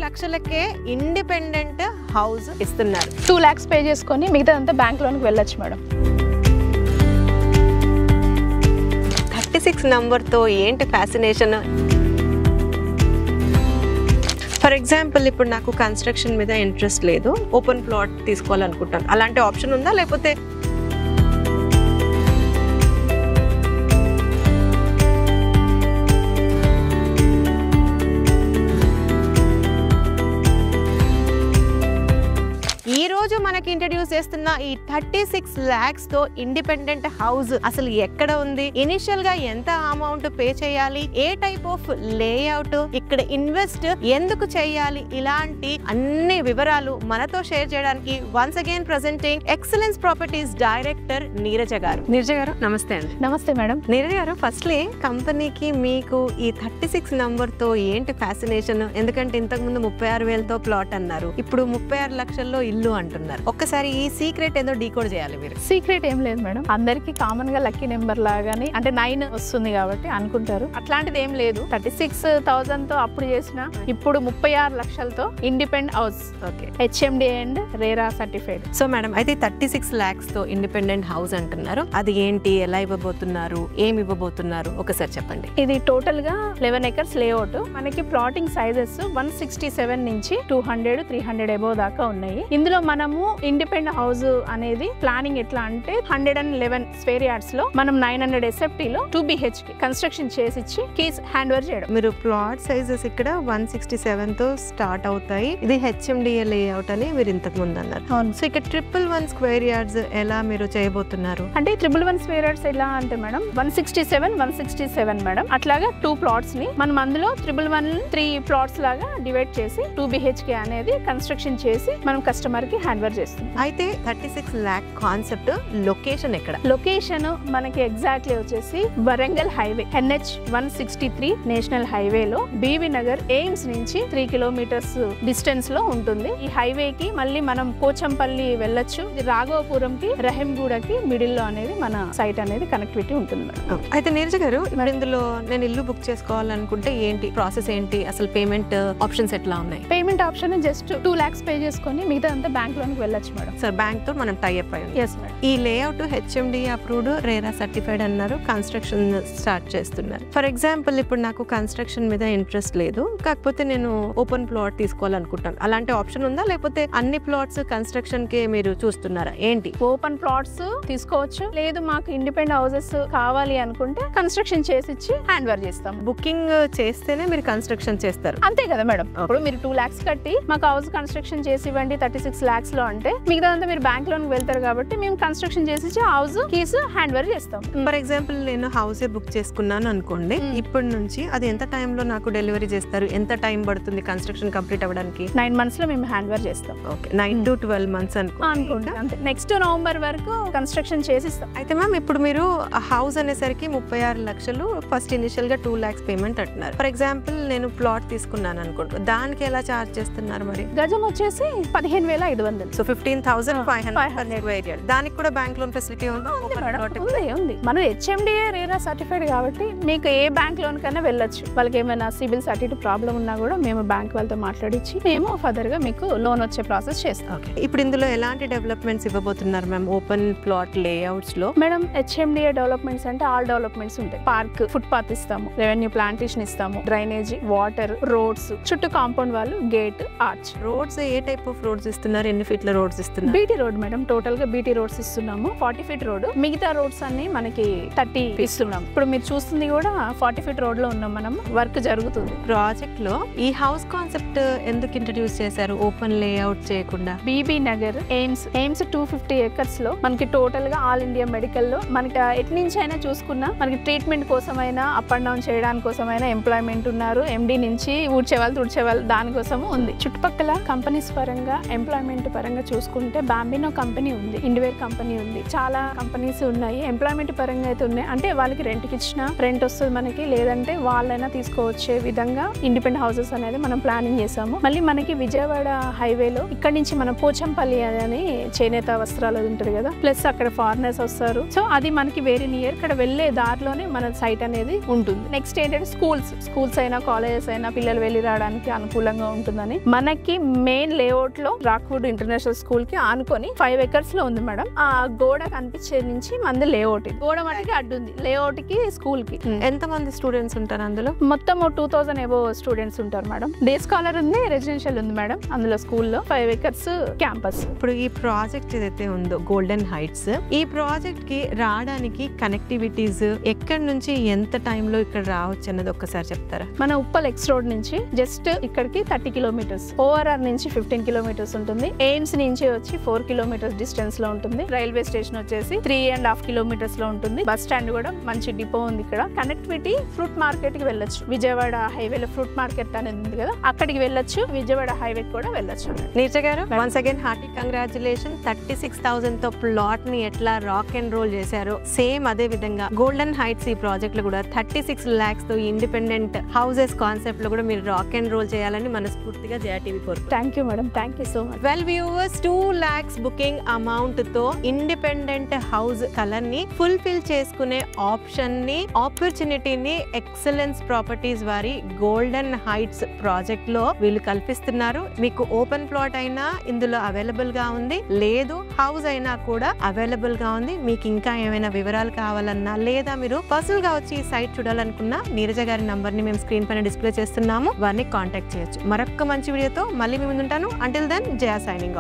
లక్షలకే independent house ఇస్తున్నారు. 2 lakhs pay చేసుకొని మిగతా అంతా బ్యాంక్ లోనికి వెళ్ళొచ్చు మేడం. 36 నంబర్తో ఏంటి ఫ్యాసినేషన్? ఫర్ ఎగ్జాంపుల్ ఇప్పుడు నాకు కన్స్ట్రక్షన్ మీద ఇంట్రెస్ట్ లేదు, ఓపెన్ ప్లాట్ తీసుకోవాలనుకుంటాను, అలాంటి ఆప్షన్ ఉందా? లేకపోతే ఈ రోజు మనకి ఇంట్రడ్యూస్ చేస్తున్న ఈ 36 lakhs తో ఇండిపెండెంట్ హౌస్ అసలు ఎక్కడ ఉంది, ఇనిషియల్ గా ఎంత అమౌంట్ పే చేయాలి, ఏ టైప్ ఆఫ్ లేఅవుట్, ఇక్కడ ఇన్వెస్ట్ ఎందుకు చేయాలి, ఇలాంటి అన్ని వివరాలు మనతో షేర్ చేయడానికి once again presenting excellence properties director Neeraja గారు. నీరజ గారు నమస్తే అండి. నమస్తే మేడం. నీరజ గారు, ఫస్ట్లీ కంపెనీకి మీకు ఈ 36 నంబర్ తో ఏంటి ఫ్యాసినేషన్? ఎందుకంటే ఇంతకు ముందు 36,000తో ప్లాట్ అన్నారు, ఇప్పుడు 36 లక్షల్లో ఇల్లు అంటున్నారు. ఒక్కసారి ఈ సీక్రెట్ ఏదో డీకోడ్ చేయాలి మీరు. సీక్రెట్ ఏం లేదు మేడం, అందరికి కామన్ గా లక్కీ నెంబర్ లాగానే అంటే 9 వస్తుంది కాబట్టి అనుకుంటారు. అట్లాంటిది ఏం లేదు. 36,000 తో అప్పుడు చేసిన ఇప్పుడు 36 లక్షలతో independent house. Okay, HMDA and RERA certified. So madam, అయితే 36 lakhs తో ఇండిపెండెంట్ హౌస్ అంటున్నారు, అది ఏంటి, ఎలా ఇవ్వబోతున్నారు, ఏమి ఇవ్వబోతున్నారు, ఒకసారి చెప్పండి. ఇది టోటల్ గా 11 acres లేఅవుట్. మనకి ప్లాటింగ్ సైజెస్ 167 నుంచి 200, 300 అబోవ్ దాకా ఉన్నాయి. ఇందులో మనము ఇండిపెండెంట్ హౌస్ అనేది ప్లానింగ్ ఎట్లా అంటే 111 స్క్వేర్ యార్డ్స్ లో మనం 900 SFT లో 2 BHK కన్స్ట్రక్షన్ చేసి ఇచ్చి కీస్ హ్యాండ్ ఓవర్ చేయడం. మీరు ప్లాట్ సైజెస్ ఇక్కడ 167 తో స్టార్ట్ అవుతాయి. ఇది HMDA లేఅవుట్ అని మీరు ఇంతకు ముందు అన్నారు. సో ఇక్కడ 111 స్క్వేర్ యార్డ్స్ ఎలా మీరు చేయబోతున్నారు? అంటే 111 స్క్వేర్ యార్డ్స్ ఎలా అంటే మేడం 167 మేడం, అట్లాగా 2 ప్లాట్స్ ని మనం అందులో 111 3 ప్లాట్స్ లాగా డివైడ్ చేసి 2 BHK అనేది కన్స్ట్రక్షన్ చేసి మనం కస్టమర్ కి హ్యాండ్ ఓవర్ చేస్తుంది. అయితే 36 lakh కాన్సెప్ట్ లొకేషన్ ఎక్కడ? లొకేషన్ మనకి ఎగ్జాక్ట్లీ వచ్చేసి వరంగల్ హైవే NH 163 నేషనల్ హైవేలో BV నగర్ ఎయిమ్స్ నుంచి 3 kilometers డిస్టెన్స్ లో ఉంటుంది. ఈ హైవేకి మళ్ళీ మనం పోచంపల్లి వెళ్ళొచ్చు, రాఘవపురంకి రహీంగూడకి మిడిల్ లో అనేది మన సైట్ అనేది కనెక్టివిటీ ఉంటుంది మేడం. అయితే నీరజ గారు, ఇందులో నేను ఇల్లు బుక్ చేసుకోవాలనుకుంటే ఏంటి ప్రాసెస్, ఏంటి అసలు పేమెంట్ ఆప్షన్స్ ఎట్లా ఉన్నాయి? Payment option just 2 lakhs pay చేసుకొని మిగతా అంతా బ్యాంక్ లోనికి వెళ్ళొచ్చు మేడం. సార్, బ్యాంక్ తో మనం టైఅప్ అయ్యాం. Yes madam. ఈ layout HMDA approved, RERA certified అన్నారు, కన్స్ట్రక్షన్ స్టార్ట్ చేస్తున్నారు. ఫర్ ఎగ్జాంపుల్ ఇప్పుడు నాకు కన్స్ట్రక్షన్ మీద ఇంట్రెస్ట్ లేదు, కాకపోతే నేను ఓపెన్ ప్లాట్ తీసుకోవాలనుకుంటాను, అలాంటి ఆప్షన్ ఉందా? లేకపోతే అన్ని ప్లాట్స్ కన్స్ట్రక్షన్ కే మీరు చూస్తున్నారా ఏంటి? ఓపెన్ ప్లాట్స్ తీసుకోవచ్చు, లేదు మాకు ఇండిపెండెంట్ హౌసెస్ కావాలి అనుకుంటే కన్స్ట్రక్షన్ చేసి ఇచ్చి హ్యాండ్ ఓవర్ చేస్తాం. బుకింగ్ చేస్తేనే మీరు కన్స్ట్రక్షన్ చేస్తారు, అంతే కదా మేడం? ఇప్పుడు మీరు 2 lakhs కట్టి మాకు హౌస్ కన్స్ట్రక్షన్ చేసి ఇవ్వండి 36 lakhs లో అంటే మిగతా అంతా మీరు బ్యాంక్ లోకి వెళ్తారు కాబట్టి మేము కన్స్ట్రక్షన్ చేసి హౌస్ కీస్ హ్యాండ్ ఓవర్ చేస్తాం. ఫర్ ఎగ్జాంపుల్ నేను హౌస్ బుక్ చేసుకున్నాను అనుకోండి, ఇప్పటి నుంచి అది ఎంత టైం లో నాకు డెలివరీ చేస్తారు, ఎంత టైం పడుతుంది కన్స్ట్రక్షన్ కంప్లీట్ అవ్వడానికి? 9 months లో మేము హ్యాండ్ ఓవర్ చేస్తాం. ఓకే, 9 to 12 months అనుకుంటా, అంతే. నెక్స్ట్ నవంబర్ వరకు కన్స్ట్రక్షన్ చేసి ఇస్తాం. అయితే మ్యామ్, ఇప్పుడు మీరు హౌస్ అనేసరికి 36 లక్షలు ఫస్ట్ ఇనిషియల్ గా 2 lakhs పేమెంట్ అంటున్నారు. ఫర్ ఎగ్జాంపుల్ నేను ప్లాట్ తీసుకున్నాను అనుకుంటా, దానికి ఎలా చార్జ్ చేస్తున్నారు మరి? గజం వచ్చేసి 15,500. సో 15,500. దానికి కూడా బ్యాంక్ లోన్ ఫెసిలిటీ ఉందా? ఉంది. మనం HMDA RERA సర్టిఫైడ్ కాబట్టి మీకు ఏ బ్యాంక్ లోన్ కన్నా వెళ్ళొచ్చు. వాళ్ళకి ఏమైనా సిబిల్ సర్టిఫికేట్ ప్రాబ్లం ఉన్నా కూడా మేము బ్యాంక్ వాళ్ళతో మాట్లాడించి మేము ఫర్దర్ గా మీకు లోన్ వచ్చే ప్రాసెస్ చేస్తాం. ఇప్పుడు ఇందులో ఎలాంటి డెవలప్మెంట్స్ ఇవ్వబోతున్నారు మ్యామ్ ఓపెన్ ప్లాట్ లేఅవుట్స్ లో? మేడం, HMDA డెవలప్మెంట్స్ అంటే ఆల్ డెవలప్మెంట్స్ ఉంటాయి. పార్క్, ఫుట్ పాత్ ఇస్తాము, రెవెన్యూ ప్లాంటేషన్ ఇస్తాము, డ్రైనేజీ, వాటర్, రోడ్స్, చుట్టూ కాంపౌండ్ వాళ్ళు, gate, arch. Roads A type of roads ఇస్తున్నారు? ఎన్ని ఫీట్ల రోడ్స్ ఇస్తున్నారు? BT రోడ్ మేడం, టోటల్ గా BT రోడ్స్ ఇస్తున్నాము. 40 feet రోడ్, మిగతా రోడ్స్ అన్ని మనకి 30 ఇస్తున్నాం. ఇప్పుడు మీరు చూస్తుంది కూడా 40 feet రోడ్ లో ఉన్నాం మనం, వర్క్ జరుగుతుంది. ప్రాజెక్ట్ లో ఈ హౌస్ కాన్సెప్ట్ ఎందుకు ఇంట్రడ్యూస్ చేశారు ఓపెన్ లేఅవుట్ చేయకుండా? BB నగర్ ఎయిమ్స్ 250 acres లో మనకి టోటల్ గా ఆల్ ఇండియా మెడికల్ లో మనకి ఎటు నుంచి అయినా చూసుకున్నా మనకి ట్రీట్మెంట్ కోసమైనా అప్ అండ్ డౌన్ చేయడానికి కోసమైనా ఎంప్లాయ్మెంట్ ఉన్నారు. MD నుంచి ఊడ్చేవాళ్ళు తుడిచేవాళ్ళు దానికోసము ఉంది. చుట్టుపక్కల కంపెనీస్ పరంగా ఎంప్లాయ్మెంట్ పరంగా పరంగా చూసుకుంటే బాంబినో కంపెనీ ఉంది, ఇండివేర్ కంపెనీ ఉంది, చాలా కంపెనీస్ ఉన్నాయి. ఎంప్లాయ్మెంట్ పరంగా అయితే ఉన్నాయి. అంటే వాళ్ళకి రెంట్కి ఇచ్చిన రెంట్ వస్తుంది మనకి, లేదంటే వాళ్ళైనా తీసుకోవచ్చే విధంగా ఇండిపెండెంట్ హౌసెస్ అనేది మనం ప్లానింగ్ చేసాము. మళ్ళీ మనకి విజయవాడ హైవేలో ఇక్కడ నుంచి మనం పోచంపల్లి అని చేనేత వస్త్రాలు ఉంటుంది కదా, ప్లస్ అక్కడ ఫారినర్స్ వస్తారు. సో అది మనకి వెరీ నియర్, ఇక్కడ వెళ్ళే దారిలోనే మన సైట్ అనేది ఉంటుంది. నెక్స్ట్ ఏంటంటే స్కూల్స్ అయినా కాలేజెస్ అయినా పిల్లలు వెళ్ళి రావడానికి అనుకూలంగా ఉంటుందని మనకి మెయిన్ లేఅవుట్ లో రాక్వుడ్ ఇంటర్నేషనల్ స్కూల్ కి ఆనుకొని 5 acres లో ఉంది మేడం. ఆ గోడ కనిపించే నుంచి మంది లేఅవుట్, గోడ మనకి అడ్డు ఉంది లేఅవుట్ కి స్కూల్ కి. ఎంత మంది స్టూడెంట్స్ ఉంటారు అందులో? మొత్తం 2000 అబో స్టూడెంట్స్ ఉంటారు మేడం. డే స్కాలర్ ఉంది, రెసిడెన్షియల్ ఉంది మేడం. అందులో స్కూల్లో 5 acres క్యాంపస్. ఇప్పుడు ఈ ప్రాజెక్ట్ ఏదైతే ఉందో గోల్డెన్ హైట్స్, ఈ ప్రాజెక్ట్ కి రావడానికి కనెక్టివిటీస్ ఎక్కడి నుంచి ఎంత టైంలో ఇక్కడ రావచ్చు అన్నది ఒక్కసారి చెప్తారా? మన ఉప్పల్ ఎక్స్ రోడ్ నుంచి జస్ట్ ఇక్కడికి 30 kilometers, ఓఆర్ఆర్ నుంచి 15 kilometers ఉంటుంది, ఎయిమ్స్ నుంచి వచ్చి 4 kilometers డిస్టెన్స్ లో ఉంటుంది, రైల్వే స్టేషన్ వచ్చేసి 3.5 kilometers లో ఉంటుంది, బస్ స్టాండ్ కూడా మంచి డిపో ఉంది. ఇక్కడ కనెక్టివిటీ ఫ్రూట్ మార్కెట్ కి వెళ్ళొచ్చు, విజయవాడ హైవేలో ఫ్రూట్ మార్కెట్ అనేది ఉంది కదా, అక్కడికి వెళ్ళొచ్చు, విజయవాడ హైవే కూడా వెళ్ళొచ్చు. నీరజ గారు, వన్స్ అగైన్ హార్టీ కంగ్రాచులేషన్. 36,000 తో ప్లాట్ ని ఎట్లా రాక్ అండ్ రోల్ చేశారో సేమ్ అదే విధంగా గోల్డెన్ హైట్స్ ఈ ప్రాజెక్ట్ లో కూడా 36 lakhs తో ఇండిపెండెంట్ హౌసెస్ కాన్సెప్ట్ లో కూడా మీరు రాక్ అండ్ రోల్ చేయాలని మనస్ఫూర్తిగా జయ టీవీ కోరుకుంటున్నాను. Thank you madam, thank you so much. Well viewers, 2 lakhs booking amount తో ఇండిపెండెంట్ హౌస్ కలర్ ని ఫుల్ఫిల్ చేసుకునే ఆప్షన్ ని, ఆపర్చునిటీని ఎక్సలెన్స్ ప్రాపర్టీస్ వారి గోల్డెన్ హైట్స్ ప్రాజెక్ట్ లో వీళ్ళు కల్పిస్తున్నారు. మీకు ఓపెన్ ప్లాట్ అయినా ఇందులో అవైలబుల్ గా ఉంది, లేదు హౌస్ అయినా కూడా అవైలబుల్ గా ఉంది. మీకు ఇంకా ఏమైనా వివరాలు కావాలన్నా లేదా మీరు పర్సనల్ గా వచ్చి ఈ సైట్ చూడాలనుకున్నా నీరజ గారి నంబర్ ని మేము స్క్రీన్ పైన డిస్ప్లే చేస్తున్నాము, వారిని కాంటాక్ట్ చేయొచ్చు. మరొక మంచి వీడియోతో మళ్ళీ మీ ముందుంటాను. అంటిల్ దెన్, జయ సైనింగ్.